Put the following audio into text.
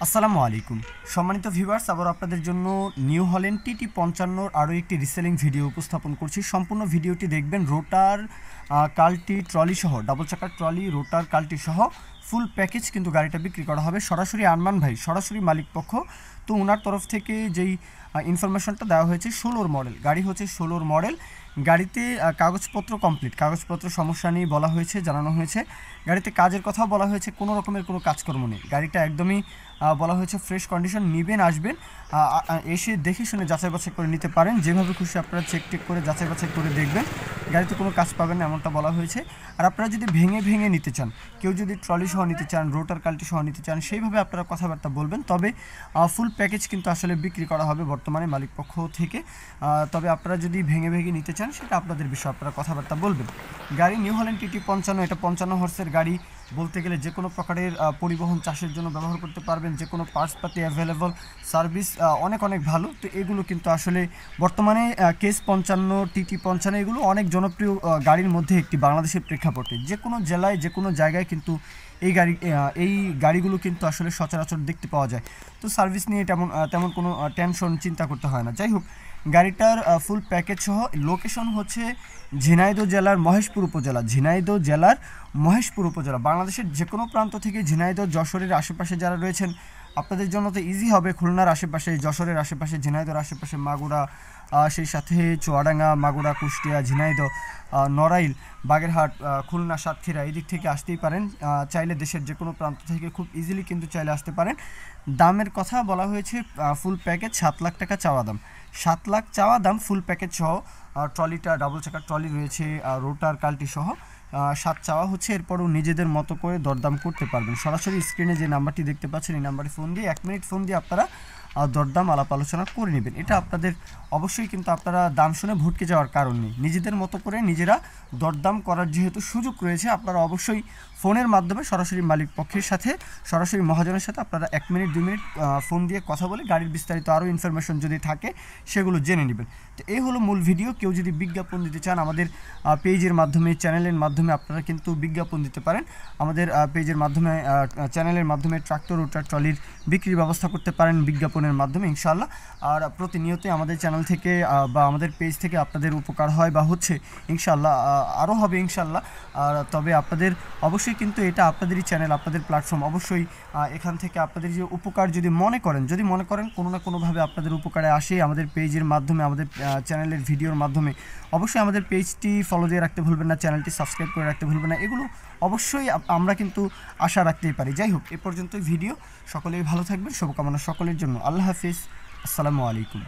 আসসালামু আলাইকুম সম্মানিত ভিউয়ার্স, আবার আপনাদের জন্য নিউ হল্যান্ড টিটি 55 আরও একটি রিসেলিং ভিডিও উপস্থাপন করছি। সম্পূর্ণ ভিডিওটি দেখবেন। রোটার কাল্টি ট্রলি সহ, ডাবল চাকার ট্রলি, রোটার কাল্টি সহ ফুল প্যাকেজ কিন্তু গাড়িটা বিক্রি করা হবে। সরাসরি আরমান ভাই, সরাসরি মালিক পক্ষ, তো ওনার তরফ থেকে যেই ইনফরমেশনটা দেওয়া হয়েছে 16 মডেল গাড়ি হচ্ছে, 16 মডেল গাড়িতে কাগজপত্র কমপ্লিট, কাগজপত্র সমস্যা নিয়ে বলা হয়েছে, জানানো হয়েছে। গাড়িতে কাজের কথাও বলা হয়েছে, কোনো রকমের কোনো কাজকর্ম নেই। গাড়িটা একদমই বলা হয়েছে ফ্রেশ কন্ডিশন। নেবেন, আসবেন, এসে দেখে শুনে যাচাই বাছাই করে নিতে পারেন। যেভাবে খুশি আপনারা চেক করে যাচাই বাছাই করে দেখবেন। গাড়িতে কোনো কাজ পাবেন না এমনটা বলা হয়েছে। আর আপনারা যদি ভেঙে ভেঙে নিতে চান, কেউ যদি ট্রলি সহ নিতে চান, রোটার কাল্টি সহ নিতে চান, সেইভাবে আপনারা কথাবার্তা বলবেন। তবে ফুল প্যাকেজ কিন্তু আসলে বিক্রি করা হবে বর্তমানে মালিক পক্ষ থেকে। তবে আপনারা যদি ভেঙে ভেঙে নিতে চান সেটা আপনাদের বিষয়, আপনারা কথাবার্তা বলবেন। গাড়ি নিউ হল্যান্ড টিটি 55, এটা 55 হর্সের গাড়ি। বলতে গেলে যে কোনো প্রকারের পরিবহন চাষের জন্য ব্যবহার করতে পারবেন, যে কোনো পার্টসপাতি অ্যাভেলেবল, সার্ভিস অনেক অনেক ভালো। তো এগুলো কিন্তু আসলে বর্তমানে কেস 55, টিটি 55 এগুলো অনেক জনপ্রিয় গাড়ির মধ্যে একটি বাংলাদেশের প্রেক্ষাপটে। যে কোনো জেলায়, যে কোনো জায়গায় কিন্তু এই গাড়িগুলো কিন্তু আসলে সচরাচর দেখতে পাওয়া যায়। তো সার্ভিস নিয়ে তেমন কোনো টেনশন চিন্তা করতে হয় না। যাই হোক, গাড়িটার ফুল প্যাকেজ সহ লোকেশন হচ্ছে ঝিনাইদহ জেলার মহেশপুর উপজেলা। ঝিনাইদহ জেলার মহেশপুর উপজেলা। বাংলাদেশের যে কোনো প্রান্ত থেকে ঝিনাইদহ, যশোরের আশেপাশে যারা রয়েছেন, আপনাদের জন্য তো ইজি হবে। খুলনার আশেপাশে, যশোরের আশেপাশে, ঝিনাইদহর আশেপাশে, মাগুরা, সেই সাথে চুয়াডাঙ্গা, মাগুরা, কুষ্টিয়া, ঝিনাইদহ, নড়াইল, বাগেরহাট, খুলনা, সাতক্ষীরা, এই দিক থেকে আসতেই পারেন। চাইলে দেশের যে কোনো প্রান্ত থেকে খুব ইজিলি কিন্তু চাইলে আসতে পারেন। দামের কথা বলা হয়েছে, ফুল প্যাকেজ 7 লাখ টাকা চাওয়া দাম। 7 লাখ চাওয়া দাম ফুল প্যাকেজ সহ। ট্রলিটা ডাবল চাকার ট্রলি রয়েছে, রোটার কাল্টি সহ 7 চাওয়া হচ্ছে। এরপরও নিজেদের মতো করে দরদাম করতে পারবেন। সরাসরি স্ক্রিনে যে নাম্বারটি দেখতে পাচ্ছেন, এই নাম্বারে ফোন দিয়ে 1 মিনিট ফোন দিয়ে আপনারা দরদাম আলাপ আলোচনা করে নেবেন। এটা আপনাদের অবশ্যই, কিন্তু আপনারা দাম শুনে ভটকে যাওয়ার কারণ নেই। নিজেদের মতো করে নিজেরা দরদাম করার যেহেতু সুযোগ রয়েছে, আপনারা অবশ্যই ফোনের মাধ্যমে সরাসরি মালিক পক্ষের সাথে, সরাসরি মহাজনের সাথে আপনারা 1 মিনিট 2 মিনিট ফোন দিয়ে কথা বলে গাড়ির বিস্তারিত আরও ইনফরমেশন যদি থাকে সেগুলো জেনে নেবেন। তো এই হলো মূল ভিডিও। কেউ যদি বিজ্ঞাপন দিতে চান, আমাদের পেজের মাধ্যমে, চ্যানেলের মাধ্যমে আপনারা কিন্তু বিজ্ঞাপন দিতে পারেন। আমাদের পেজের মাধ্যমে, চ্যানেলের মাধ্যমে ট্রাক্টর, রোটার, ট্রলির বিক্রির ব্যবস্থা করতে পারেন বিজ্ঞাপনের মাধ্যমে ইনশাআল্লাহ। আর প্রতিনিয়তই আমাদের চ্যানেল থেকে বা আমাদের পেজ থেকে আপনাদের উপকার হয় বা হচ্ছে, ইনশাআল্লাহ আরও হবে ইনশাআল্লাহ। আর তবে আপনাদের অবশ্যই, কিন্তু এটা আপনাদেরই চ্যানেল, আপনাদের প্ল্যাটফর্ম, অবশ্যই এখান থেকে আপনাদের যে উপকার যদি মনে করেন কোনো না কোনোভাবে আপনাদের উপকারে আসে আমাদের পেজের মাধ্যমে, আমাদের চ্যানেলের ভিডিওর মাধ্যমে, অবশ্যই আমাদের পেজটি ফলো দিয়ে রাখতে ভুলবেন না, চ্যানেলটি সাবস্ক্রাইব করে রাখতে ভুলবেন না। এগুলো অবশ্যই আমরা কিন্তু আশা রাখতেই পারি। যাই হোক, এ পর্যন্তই ভিডিও। সকলেই ভালো থাকবেন, শুভকামনা সকলের জন্য। আল্লাহ হাফিজ, আসসালামু আলাইকুম।